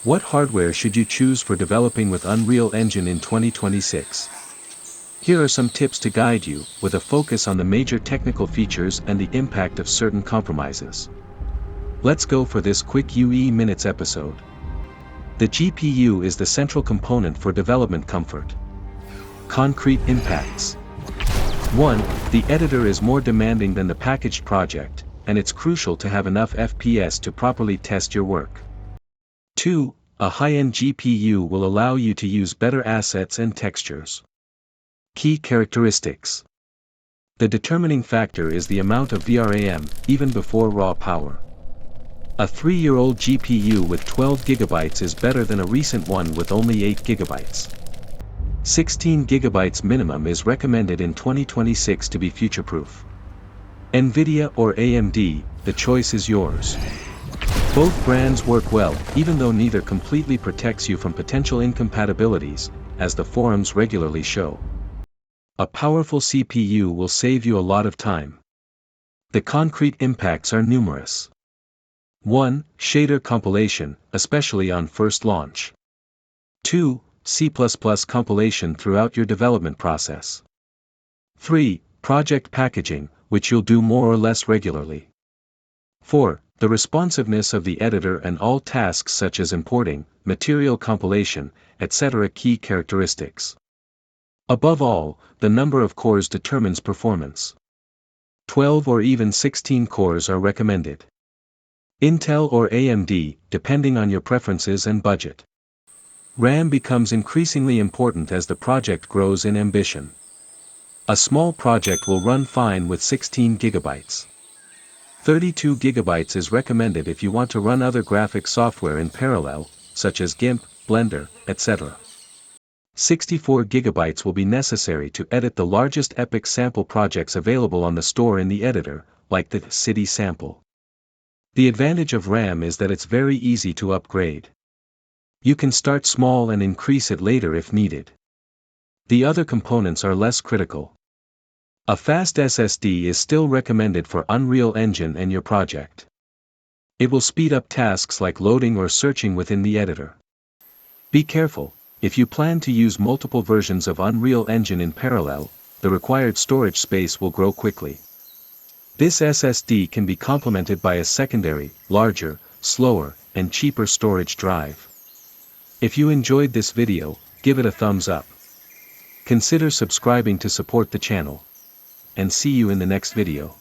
What hardware should you choose for developing with Unreal Engine in 2026? Here are some tips to guide you, with a focus on the major technical features and the impact of certain compromises. Let's go for this quick UE minutes episode. The GPU is the central component for development comfort. Concrete impacts. 1. The editor is more demanding than the packaged project, and it's crucial to have enough FPS to properly test your work. 2. A high-end GPU will allow you to use better assets and textures. Key characteristics. The determining factor is the amount of VRAM, even before raw power. A 3-year-old GPU with 12 GB is better than a recent one with only 8 GB. 16 GB minimum is recommended in 2026 to be future-proof. NVIDIA or AMD, the choice is yours. Both brands work well, even though neither completely protects you from potential incompatibilities, as the forums regularly show. A powerful CPU will save you a lot of time. The concrete impacts are numerous. 1. Shader compilation, especially on first launch. 2. C++ compilation throughout your development process. 3. Project packaging, which you'll do more or less regularly. 4. The responsiveness of the editor and all tasks such as importing, material compilation, etc. Key characteristics. Above all, the number of cores determines performance. 12 or even 16 cores are recommended. Intel or AMD, depending on your preferences and budget. RAM becomes increasingly important as the project grows in ambition. A small project will run fine with 16 GB. 32 GB is recommended if you want to run other graphic software in parallel, such as GIMP, Blender, etc. 64 GB will be necessary to edit the largest epic sample projects available on the store in the editor, like the City sample. The advantage of RAM is that it's very easy to upgrade. You can start small and increase it later if needed. The other components are less critical. A fast SSD is still recommended for Unreal Engine and your project. It will speed up tasks like loading or searching within the editor. Be careful, if you plan to use multiple versions of Unreal Engine in parallel, the required storage space will grow quickly. This SSD can be complemented by a secondary, larger, slower, and cheaper storage drive. If you enjoyed this video, give it a thumbs up. Consider subscribing to support the channel. And see you in the next video.